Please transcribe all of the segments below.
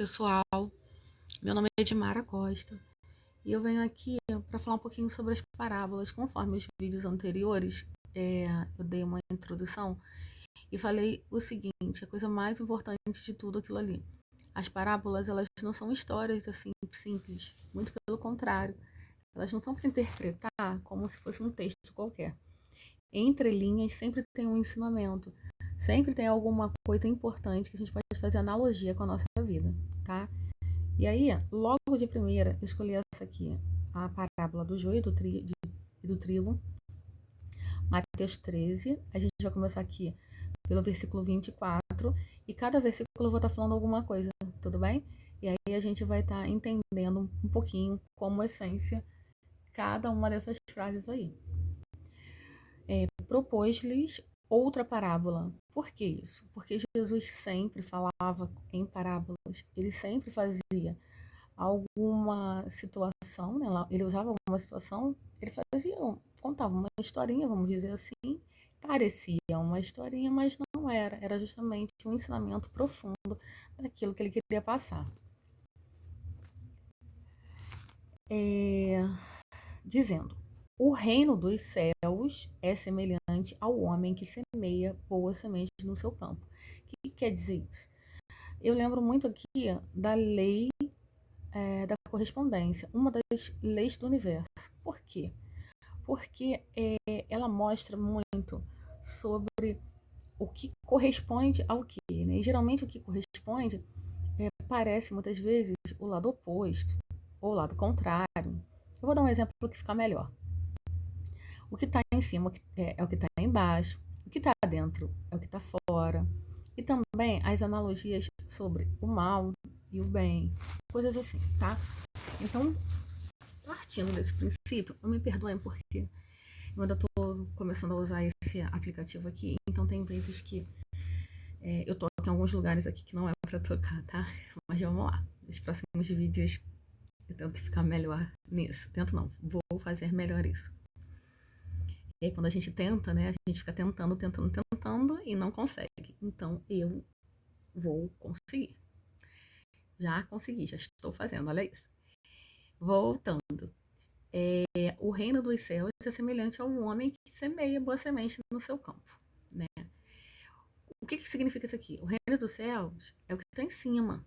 pessoal, meu nome é Edmara Costa e eu venho aqui para falar um pouquinho sobre as parábolas. Conforme os vídeos anteriores, eu dei uma introdução e falei o seguinte: a coisa mais importante de tudo aquilo ali. As parábolas, elas não são histórias assim simples, muito pelo contrário. Elas não são para interpretar como se fosse um texto qualquer. Entre linhas sempre tem um ensinamento, sempre tem alguma coisa importante que a gente pode fazer analogia com a nossa vida, tá? E aí, logo de primeira, eu escolhi essa aqui, a parábola do joio e do trigo, Mateus 13. A gente vai começar aqui pelo versículo 24, e cada versículo eu vou estar falando alguma coisa, tudo bem? E aí a gente vai estar entendendo um pouquinho como essência cada uma dessas frases aí. Propôs-lhes outra parábola. Por que isso? Porque Jesus sempre falava em parábolas, ele sempre fazia alguma situação, né? Ele usava alguma situação, ele fazia, contava uma historinha, vamos dizer assim, parecia uma historinha, mas não era, era justamente um ensinamento profundo daquilo que ele queria passar. Dizendo: o reino dos céus é semelhante ao homem que semeia boa semente no seu campo. O que quer dizer isso? Eu lembro muito aqui da lei da correspondência, uma das leis do universo. Por quê? Porque ela mostra muito sobre o que corresponde ao que, né? E geralmente o que corresponde parece muitas vezes o lado oposto ou o lado contrário. Eu vou dar um exemplo que fica melhor. O que está em cima é o que está embaixo, o que está dentro é o que está fora. E também as analogias sobre o mal e o bem, coisas assim, tá? Então, partindo desse princípio, me perdoem porque eu ainda estou começando a usar esse aplicativo aqui, então tem vezes que eu toco em alguns lugares aqui que não é para tocar, tá? Mas vamos lá. Nos próximos vídeos eu tento ficar melhor nisso. Tento não, vou fazer melhor isso. E aí, quando a gente tenta, né, a gente fica tentando e não consegue. Então eu vou conseguir. Já consegui, já estou fazendo, olha isso. Voltando. O reino dos céus é semelhante a um homem que semeia boa semente no seu campo, né? O que significa isso aqui? O reino dos céus é o que está em cima.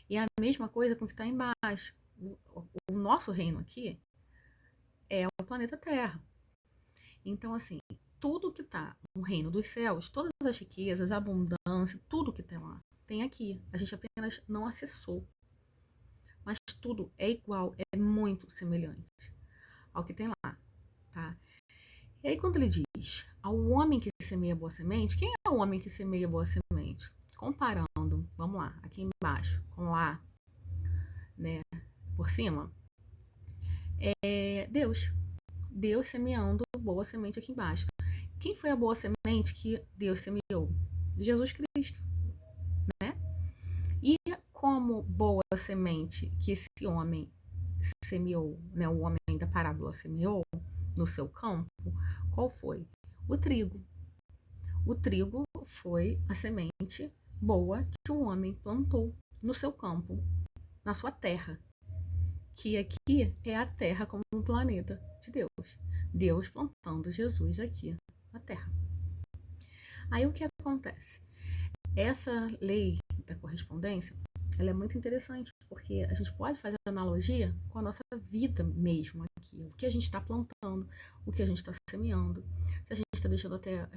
E é a mesma coisa com o que está embaixo. O nosso reino aqui é o planeta Terra. Então, assim, tudo que está no reino dos céus, todas as riquezas, a abundância, tudo que tem lá, tem aqui. A gente apenas não acessou. Mas tudo é igual, é muito semelhante ao que tem lá, tá? E aí, quando ele diz ao homem que semeia boa semente, quem é o homem que semeia boa semente? Comparando, vamos lá, aqui embaixo, com lá, né, por cima, é Deus. Deus semeando boa semente aqui embaixo. Quem foi a boa semente que Deus semeou? Jesus Cristo, né? E como boa semente que esse homem semeou, né, o homem da parábola semeou no seu campo, qual foi? O trigo. O trigo foi a semente boa que o homem plantou no seu campo, na sua terra, que aqui é a terra como um planeta de Deus. Deus plantando Jesus aqui na terra. Aí o que acontece? Essa lei da correspondência, ela é muito interessante, porque a gente pode fazer analogia com a nossa vida mesmo aqui. O que a gente está plantando, o que a gente está semeando, se a gente está deixando até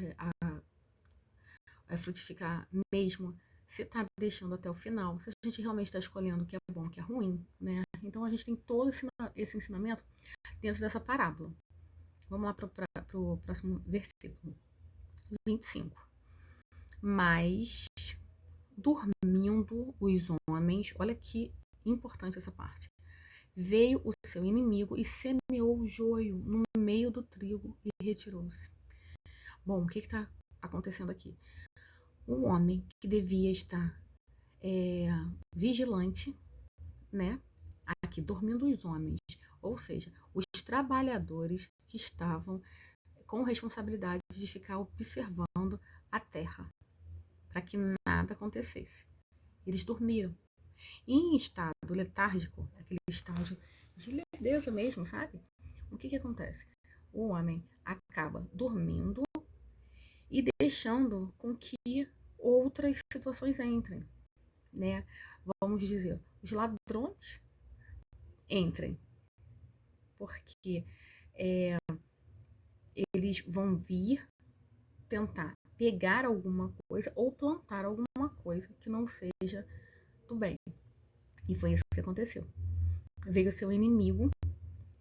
frutificar mesmo, se está deixando até o final, se a gente realmente está escolhendo o que é bom, o que é ruim, né? Então a gente tem todo esse ensinamento dentro dessa parábola. Vamos lá para o próximo versículo, 25. Mas dormindo os homens, olha que importante essa parte. Veio o seu inimigo e semeou o joio no meio do trigo e retirou-se. Bom, o que está acontecendo aqui? Um homem que devia estar vigilante, né? Aqui, dormindo os homens, ou seja, os trabalhadores que estavam com responsabilidade de ficar observando a terra, para que nada acontecesse. Eles dormiram. E em estado letárgico, aquele estágio de lerdeza mesmo, sabe? O que acontece? O homem acaba dormindo e deixando com que outras situações entrem, né? Vamos dizer, os ladrões entrem, porque eles vão vir tentar pegar alguma coisa ou plantar alguma coisa que não seja do bem. E foi isso que aconteceu. Veio seu inimigo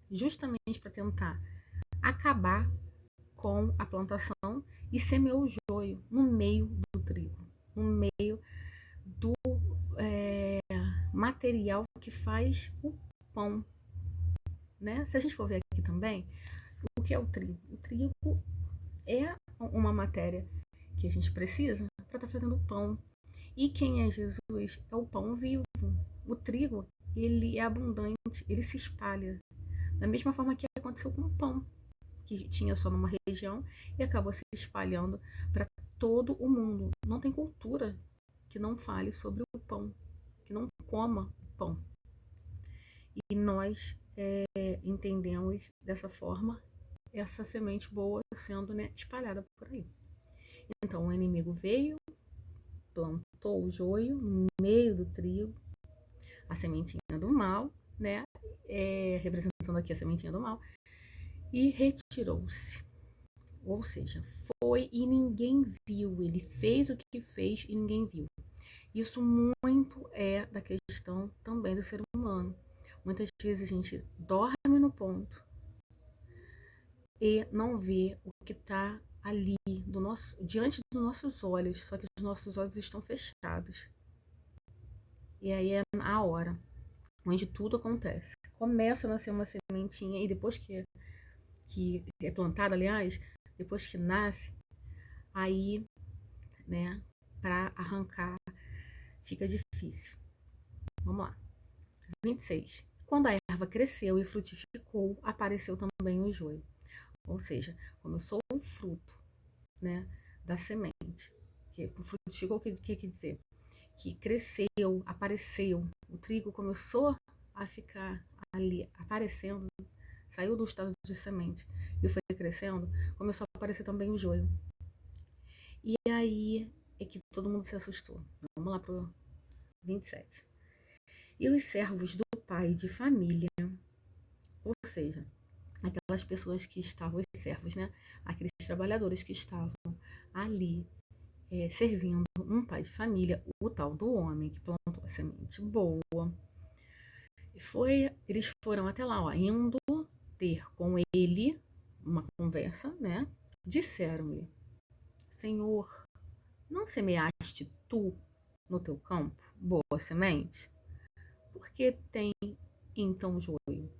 justamente para tentar acabar com a plantação e semeou o joio no meio do trigo, no meio do material que faz o pão, né? Se a gente for ver aqui também, o que é o trigo? O trigo é uma matéria que a gente precisa para estar fazendo pão. E quem é Jesus? É o pão vivo. O trigo, ele é abundante, ele se espalha. Da mesma forma que aconteceu com o pão, que tinha só numa região e acabou se espalhando para todo o mundo. Não tem cultura que não fale sobre o pão, que não coma o pão. E nós entendemos dessa forma essa semente boa sendo, né, espalhada por aí. Então o inimigo veio, plantou o joio no meio do trigo, a sementinha do mal, né, representando aqui a sementinha do mal, e retirou-se. Ou seja, foi e ninguém viu. Ele fez o que fez e ninguém viu. Isso muito é da questão também do ser humano. Muitas vezes a gente dorme no ponto e não vê o que está ali diante dos nossos olhos, só que os nossos olhos estão fechados. E aí é a hora onde tudo acontece. Começa a nascer uma sementinha e depois que é plantada, aliás, depois que nasce, aí, né, para arrancar fica difícil. Vamos lá. 26. Quando a erva cresceu e frutificou, apareceu também o joio. Ou seja, começou o fruto, né, da semente. Que frutificou, o que quer dizer? Que cresceu, apareceu. O trigo começou a ficar ali, aparecendo, saiu do estado de semente e foi crescendo, começou a aparecer também o joio. E aí é que todo mundo se assustou. Vamos lá pro 27. E os servos do pai de família, ou seja, aquelas pessoas que estavam, os servos, né? Aqueles trabalhadores que estavam ali servindo um pai de família, o tal do homem que plantou a semente boa. Eles foram até lá, ó, indo ter com ele uma conversa, né? Disseram-lhe: Senhor, não semeaste tu no teu campo boa semente? Por que tem então joio?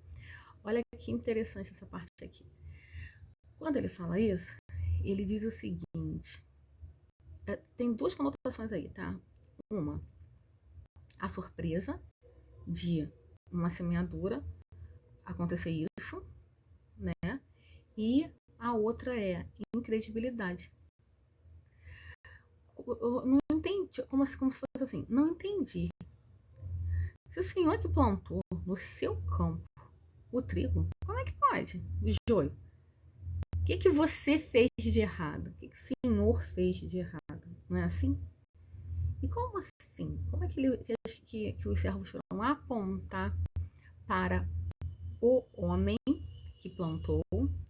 Olha que interessante essa parte aqui. Quando ele fala isso, ele diz o seguinte: tem duas conotações aí, tá? Uma, a surpresa de uma semeadura acontecer isso, né? E a outra é incredibilidade. Eu não entendi, como se fosse assim, não entendi. Se o senhor que plantou no seu campo o trigo, como é que pode? O joio. O que você fez de errado? O que o senhor fez de errado? Não é assim? E como assim? Como é que os servos foram apontar para o homem que plantou,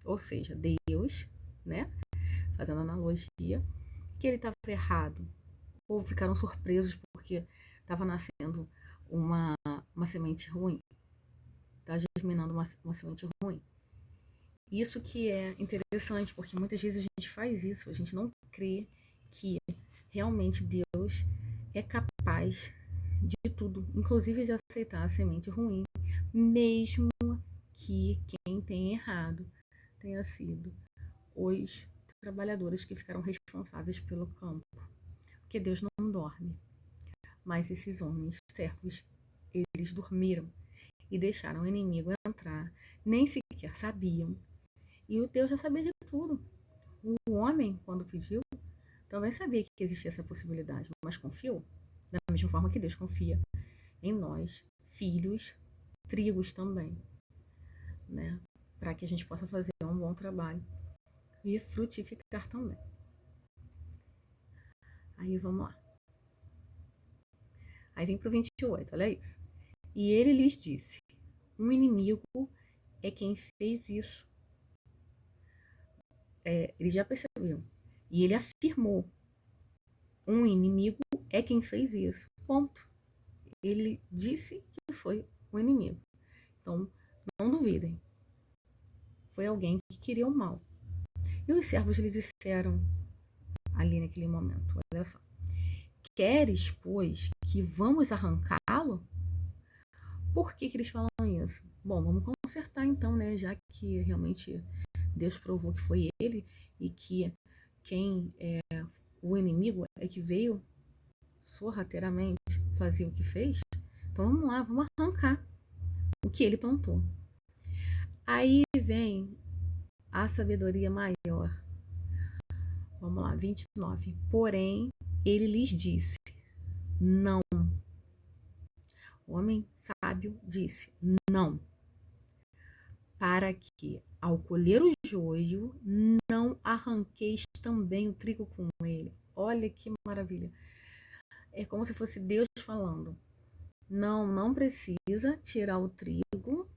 ou seja, Deus, né? Fazendo analogia, que ele estava errado? Ou ficaram surpresos porque estava nascendo uma semente ruim? Está germinando uma semente ruim. Isso que é interessante, porque muitas vezes a gente faz isso, a gente não crê que realmente Deus é capaz de tudo, inclusive de aceitar a semente ruim, mesmo que quem tem errado tenha sido os trabalhadores que ficaram responsáveis pelo campo. Porque Deus não dorme. Mas esses homens, servos, eles dormiram e deixaram o inimigo entrar, nem sequer sabiam. E o Deus já sabia de tudo. O homem, quando pediu, também sabia que existia essa possibilidade, mas confiou? Da mesma forma que Deus confia em nós, filhos, trigos também, né? Para que a gente possa fazer um bom trabalho e frutificar também. Aí vamos lá. Aí vem para o 28, olha isso. E ele lhes disse: um inimigo é quem fez isso. Ele já percebeu. E ele afirmou: um inimigo é quem fez isso. Ponto. Ele disse que foi o inimigo. Então, não duvidem. Foi alguém que queria o mal. E os servos lhe disseram ali naquele momento: olha só. Queres, pois, que vamos arrancá-lo? Por que eles falam isso? Bom, vamos consertar então, né? Já que realmente Deus provou que foi ele e que quem é o inimigo é que veio sorrateiramente fazer o que fez. Então vamos lá, vamos arrancar o que ele plantou. Aí vem a sabedoria maior. Vamos lá, 29. Porém, ele lhes disse: não. O homem sábio disse: não. Para que, ao colher o joio, não arranqueis também o trigo com ele. Olha que maravilha. É como se fosse Deus falando: não precisa tirar o trigo,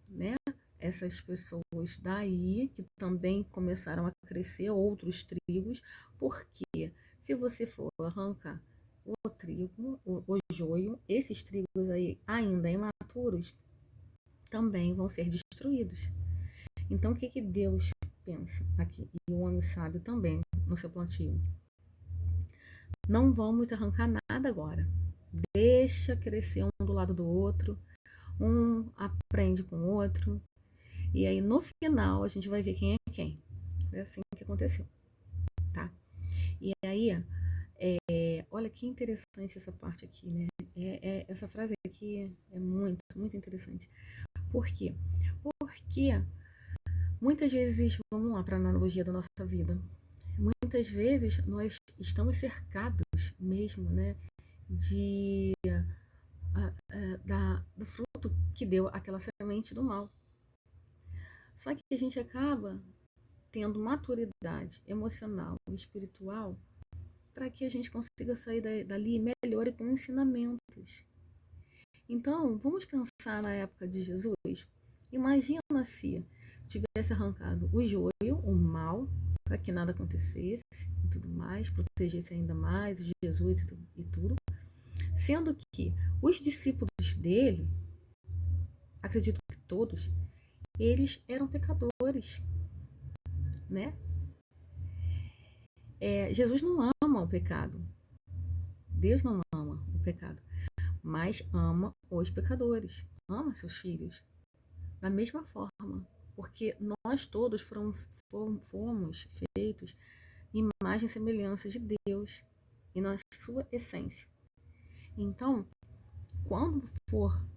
né? Essas pessoas daí que também começaram a crescer outros trigos, porque se você for arrancar o trigo, o joio, esses trigos aí ainda imaturos também vão ser destruídos. Então, o que Deus pensa aqui? E o homem sábio também no seu plantio. Não vamos arrancar nada agora. Deixa crescer um do lado do outro. Um aprende com o outro. E aí, no final, a gente vai ver quem é quem. Foi assim que aconteceu, tá? E aí, olha que interessante essa parte aqui, né? Essa frase aqui é muito, muito interessante. Por quê? Porque muitas vezes, vamos lá para a analogia da nossa vida, muitas vezes nós estamos cercados mesmo, né, do fruto que deu aquela semente do mal. Só que a gente acaba tendo maturidade emocional e espiritual para que a gente consiga sair dali melhor e com ensinamentos. Então, vamos pensar na época de Jesus. Imagina se tivesse arrancado o joio, o mal, para que nada acontecesse e tudo mais, protegesse ainda mais Jesus e tudo. Sendo que os discípulos dele, acredito que todos, eles eram pecadores, né? Jesus não ama o pecado. Deus não ama o pecado, mas ama os pecadores, ama seus filhos. Da mesma forma, porque nós todos fomos feitos imagem e semelhança de Deus e na sua essência. Então, quando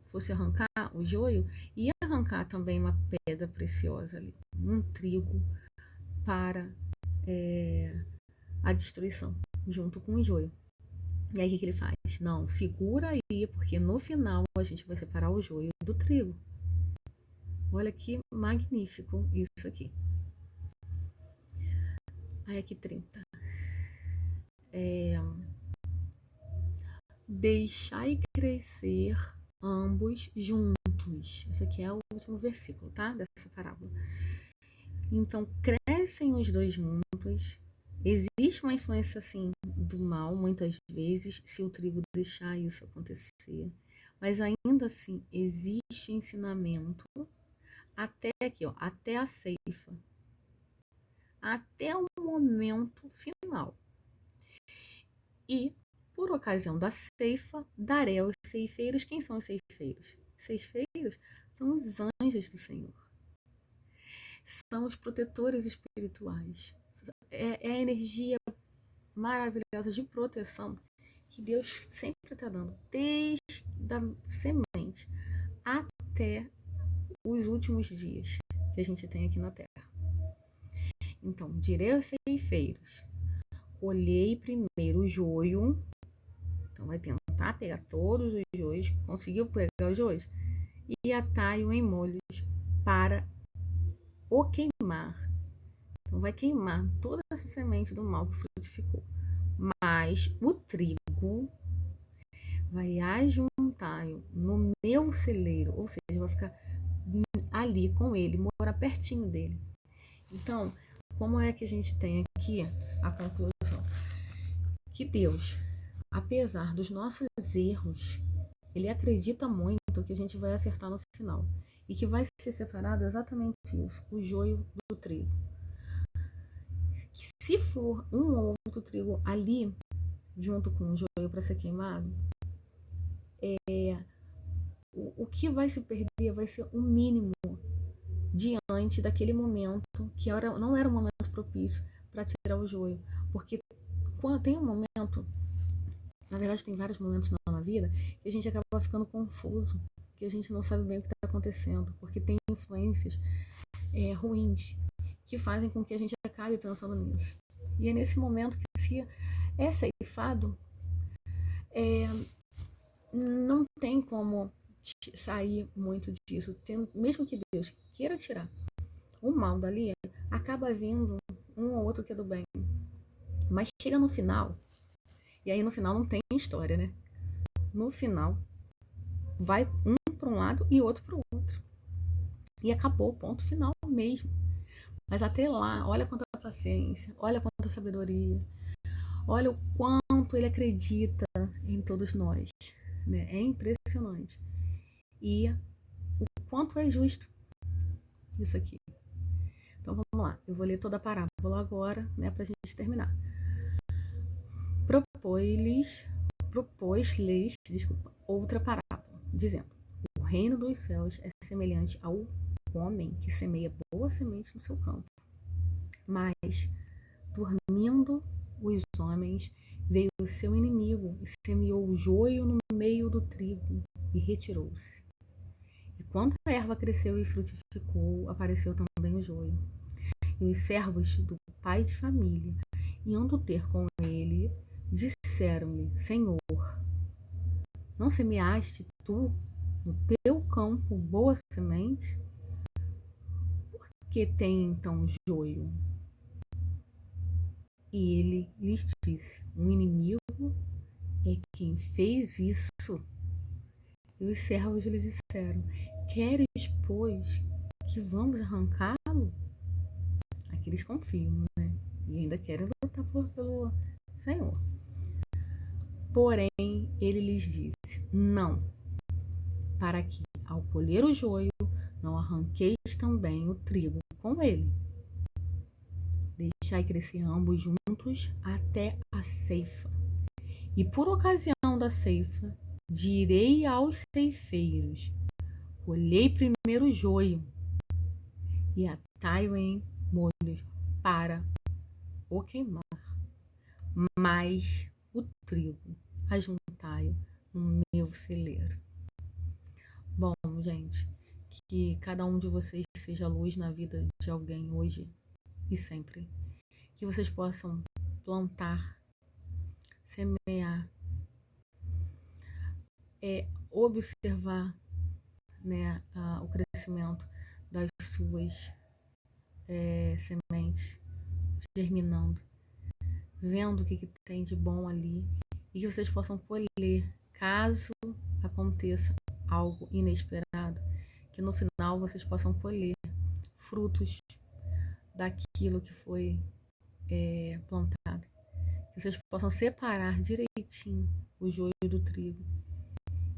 fosse arrancar o joio, ia arrancar também uma pedra preciosa ali, um trigo para a destruição, junto com o joio. E aí o que ele faz? Não, segura aí, porque no final a gente vai separar o joio do trigo. Olha que magnífico isso aqui. Aí aqui 30. Deixai crescer ambos juntos. Esse aqui é o último versículo, tá? Dessa parábola. Então, crescem os dois juntos. Existe uma influência, assim, do mal, muitas vezes, se o trigo deixar isso acontecer. Mas ainda assim, existe ensinamento até aqui, ó, até a ceifa. Até o momento final. E, por ocasião da ceifa, darei aos ceifeiros. Quem são os ceifeiros? Ceifeiros são os anjos do Senhor. São os protetores espirituais. É a energia maravilhosa de proteção que Deus sempre está dando, desde a semente até os últimos dias que a gente tem aqui na Terra. Então, direi aos ceifeiros: colhei primeiro o joio. Então vai tentar pegar todos os joios, conseguiu pegar os joios, e atai-o em molhos para o queimar. Então vai queimar toda essa semente do mal que frutificou. Mas o trigo vai ajuntar-o no meu celeiro, ou seja, vai ficar ali com ele, morar pertinho dele. Então, como é que a gente tem aqui a conclusão? Que Deus, apesar dos nossos erros, ele acredita muito que a gente vai acertar no final. E que vai ser separado exatamente isso, o joio do trigo. Se for um ou outro trigo ali, junto com o joio para ser queimado, o que vai se perder vai ser o mínimo diante daquele momento, que não era um momento propício para tirar o joio. Porque quando tem um momento, na verdade tem vários momentos na vida, que a gente acaba ficando confuso, que a gente não sabe bem o que está acontecendo, porque tem influências ruins que fazem com que a gente acabe pensando nisso. E é nesse momento que, se é ceifado, não tem como sair muito disso. Mesmo que Deus queira tirar o mal dali, acaba vindo um ou outro que é do bem. Mas chega no final, e aí no final não tem história, né? No final, vai um para um lado e outro para o outro. E acabou, ponto final mesmo. Mas até lá, olha quanta paciência, olha quanta sabedoria, olha o quanto ele acredita em todos nós. Né? É impressionante. E o quanto é justo isso aqui. Então vamos lá, eu vou ler toda a parábola agora, né, para a gente terminar. Propôs-lhes, outra parábola, dizendo: o reino dos céus é semelhante ao homem que semeia boa semente no seu campo. Mas, dormindo os homens, veio o seu inimigo e semeou o joio no meio do trigo e retirou-se. E quando a erva cresceu e frutificou, apareceu também o joio. E os servos do pai de família, indo ter com ele, disseram-lhe: Senhor, não semeaste tu no teu campo boa semente? Por que tem então joio? E ele lhes disse: um inimigo é quem fez isso. E os servos lhe disseram: queres, pois, que vamos arrancá-lo? Aqui eles confiam, né? E ainda querem lutar pelo Senhor. Porém, ele lhes disse: não, para que, ao colher o joio, não arranqueis também o trigo com ele. Deixai crescer ambos juntos até a ceifa. E por ocasião da ceifa, direi aos ceifeiros: colhei primeiro o joio e atai-o em molhos para o queimar, mas o trigo ajuntai-o no meu celeiro. Bom, gente, que cada um de vocês seja luz na vida de alguém hoje e sempre. Que vocês possam plantar, semear, observar, né, o crescimento das suas sementes germinando, vendo o que tem de bom ali, e que vocês possam colher, caso aconteça algo inesperado, que no final vocês possam colher frutos daquilo que foi plantado, que vocês possam separar direitinho o joio do trigo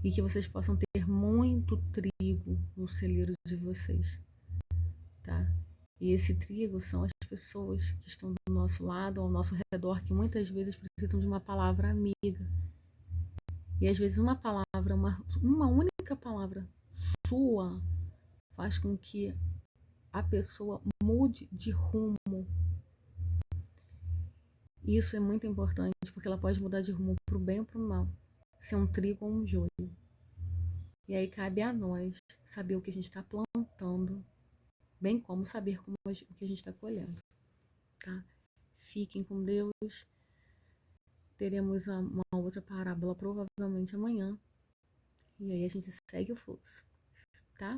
e que vocês possam ter muito trigo no celeiro de vocês, tá? E esse trigo são as pessoas que estão do nosso lado, ao nosso redor, que muitas vezes precisam de uma palavra amiga. E às vezes uma palavra, uma única palavra sua, faz com que a pessoa mude de rumo. E isso é muito importante, porque ela pode mudar de rumo para o bem ou para o mal, ser um trigo ou um joio. E aí cabe a nós saber o que a gente está plantando, bem como saber o que a gente está colhendo, tá? Fiquem com Deus. Teremos uma outra parábola provavelmente amanhã. E aí a gente segue o fluxo, tá?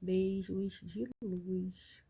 Beijos de luz.